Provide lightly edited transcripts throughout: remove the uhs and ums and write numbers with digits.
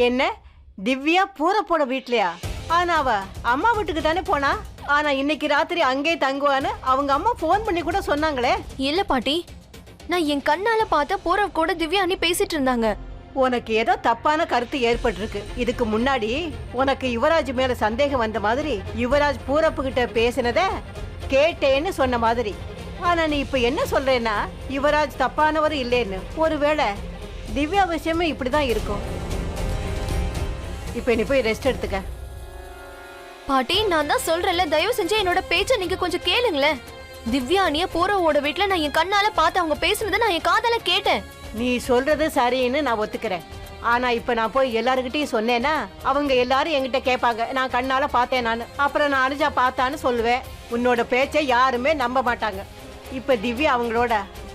என்ன திவ்யா பூரப்போட வீட்லயா? ஆனா அவ அம்மா வீட்டுக்கு தானே போனா. ஆனா இன்னைக்கு ராத்திரி அங்கே தங்குவான்னு அவங்க அம்மா போன் பண்ணி கூட சொன்னாங்களே. இல்ல பாட்டி, நான் என் கண்ணால பார்த்த பூரவ் கூட திவ்யா அண்ணி பேசிட்டு இருந்தாங்க. உனக்கு ஏதோ தப்பான கருத்து ஏற்பட்டிருக்கு. இதுக்கு முன்னாடி உனக்கு யுவராஜ் மேல சந்தேகம் வந்த மாதிரி யுவராஜ் பூரப்பு கிட்ட பேசினத கேட்டேன்னு சொன்ன மாதிரி. ஆனா நீ இப்ப என்ன சொல்றேன்னா யுவராஜ் தப்பானவர் இல்லைன்னு. ஒருவேளை திவ்யா விஷயமும் இப்படிதான் இருக்கும். இப்ப நீ போய் ரெஸ்ட் எடுத்துக்க. பாட்டி, நான் தான் சொல்றேன்ல, தயவு செஞ்சு என்னோட பேச்ச நீங்க கொஞ்சம் கேளுங்களேன். திவ்யா அண்ணிய பூரவோட வீட்டுல நான் என் கண்ணால பார்த்து அவங்க பேசுனதை நான் என் காதால கேட்டேன். நீ சொல்றது சரின்னு நான் ஒத்துக்கிறேன். ஆனா இப்ப நான் போய் எல்லாருக்கிட்டையும் சொன்னேன்னா அவங்க எல்லாரும் என்கிட்ட கேட்பாங்க நான் கண்ணால பார்த்தேன் நான். அப்புறம் நான் அனுஜா பார்த்தான்னு சொல்லுவேன். உன்னோட பேச்சை யாருமே நம்ப மாட்டாங்க. இப்ப திவ்யா அவங்களோட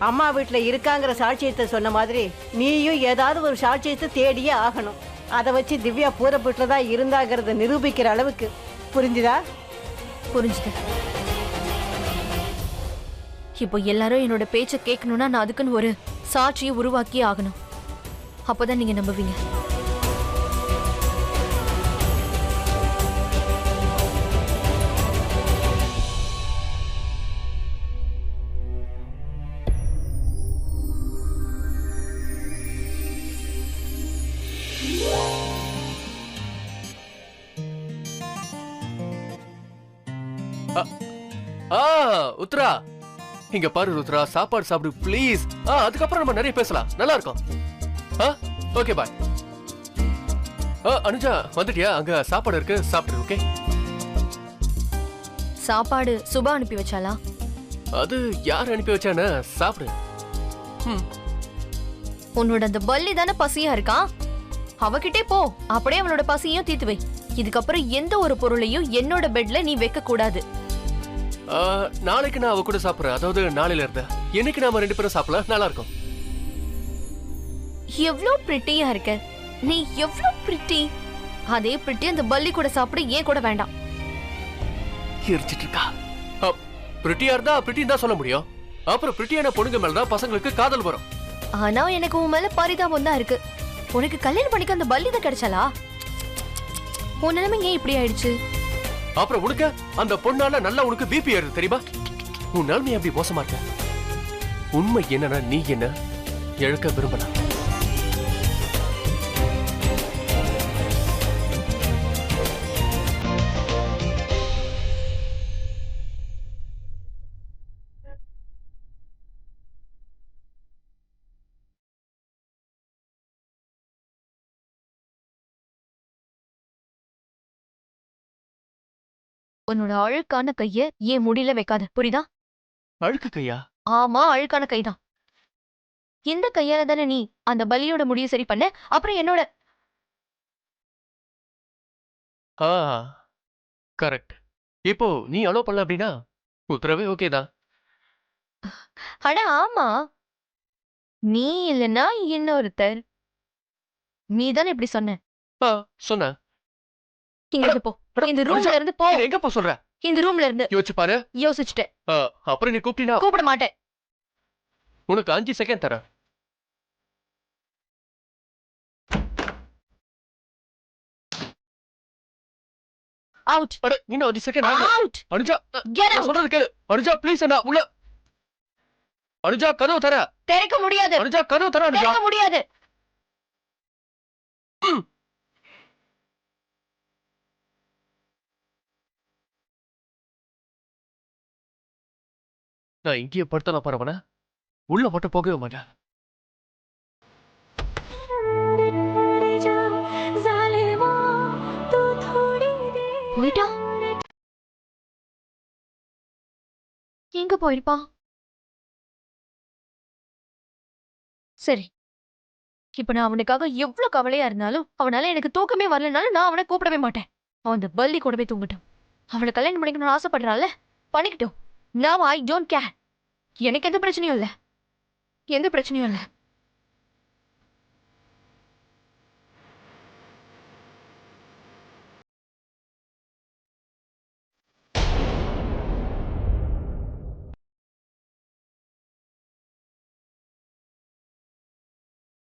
அம்மா வீட்டுல இருக்காங்கிற சாட்சியத்தை சொன்ன மாதிரி நீயும் ஏதாவது ஒரு சாட்சியத்தை தேடியே ஆகணும். அதை வச்சு திவ்யா பூர வீட்டுல தான் இருந்தாங்கிறத நிரூபிக்கிற அளவுக்கு. புரிஞ்சுதா? புரிஞ்சுது. இப்போ எல்லாரும் என்னோட பேச்ச கேட்கணும்னா நான் அதுக்குன்னு ஒரு சாட்சியை உருவாக்கியே ஆகணும். அப்பதான் நீங்க நம்புவீங்க. உத்ரா, இங்க பாரு ருத்ரா, சாப்பாடு சாப்பிடு ப்ளீஸ். அதுக்கப்புறம் நம்ம நிறைய பேசலாம், நல்லா இருக்கும். Okay bye. அனுஜா வந்துட்டியா? அங்க சாப்பாடு இருக்கு, சாப்பிடு. ஓகே. சாப்பாடு சுபா அனுப்பி வச்சாலா? அது யார் அனுப்பி வச்சானே? சாப்பிடு. உன்னோட அந்த பல்லி தானே பசியா இருக்கா, அவகிட்டே போ. அப்படியே அவளோட பசியையும் தீர்த்து வை. இதுக்கப்புறம் எந்த ஒரு பொருளையும் என்னோட பெட்ல நீ வைக்க கூடாது. நாளைக்கு நான் அவ கூட சாப்பிடுறேன். அதாவது நாளையில இருந்த என்னைக்கு நாம ரெண்டு பேரும் சாப்பிடலாம், நல்லா இருக்கும். எவ்வளவு பிரிட்டியா இருக்க நீ, எவ்வளவு பிரிட்டி. அதே பிரிட்டி அந்த பல்லி கூட சாப்பிட ஏன் கூட வேண்டாம். எரிச்சிட்டு இருக்கா. பிரிட்டியா இருந்தா பிரிட்டின்னு தான் சொல்ல முடியும். அப்புறம் பிரிட்டியான பொண்ணுங்க மேலதான் பசங்களுக்கு காதல் வரும். ஆனா எனக்கு உன் மேல பரிதாபம் தான் இருக்கு. உனக்கு கல்யாணம் பண்ணிக்க அந்த பல்லி தான் கிடைச்சாலா? உன் நிலைமை ஏன் இப்படி ஆயிடுச்சு? அப்புறம் உனக்கு அந்த பொண்ணால நல்லா உனக்கு பிபி ஏறுது தெரியுமா? உன் நிலைமை அப்படி மோசமா இருக்க. உண்மை என்னன்னா நீ என்ன இழக்க விரும்பல. உன்னோட அழுக்கான கைய ஏன் முடியல வைக்காத, புரியுதா? அழுக்கு கையா? ஆமா, அழுக்கான கைதான். இந்த கையால தானே நீ அந்த பலியோட முடிய சரி பண்ண. அப்புறம் என்னோட கரெக்ட். இப்போ நீ அலோ பண்ணல அப்படின்னா உத்தரவே ஓகே தான். அட ஆமா, நீ இல்லைன்னா இன்னொருத்தர். நீ தானே இப்படி சொன்ன. சொன்ன. இங்க இருந்து போ. இந்த ரூம்ல இருந்து போ. எங்க போ சொல்ற? இந்த ரூம்ல இருந்து. யோசிச்சு பாரு. யோசிச்சுட்டேன். அப்புறம் நீ கூப்பிட்டீனா? கூப்பிட மாட்டேன். உனக்கு 5 செகண்ட் தரேன். அவுட். அட இன்னும் 5 செகண்ட் ஆகும். அவுட். Anuja, get out. சொல்றது கேளு. அனுஜா ப்ளீஸ் அண்ணா உள்ள. அனுஜா கதவு தர. திறக்க முடியாது. அனுஜா கதவு தர. அனுஜா திறக்க முடியாது. நான் இங்கேயே படுத்தலாம் பரவன. உள்ள மட்டும் போகவே மாட்டேன். போயிட்டா? எங்க போயிருப்பா? சரி, இப்ப நான் அவனுக்காக எவ்வளவு கவலையா இருந்தாலும் அவனால எனக்கு தூக்கமே வரலனாலும் நான் அவனை கூப்பிடவே மாட்டேன். அவன் அந்த பல்லி கூட போய் தூங்கட்டும். அவளை கல்யாணம் பண்ணிக்கணும்னு ஆசைப்படுறான்ல, பண்ணிக்கிட்டோம். Now I don't care. எனக்கு எந்த பிரச்சனையும் இல்ல. எந்த பிரச்சனையும் இல்ல.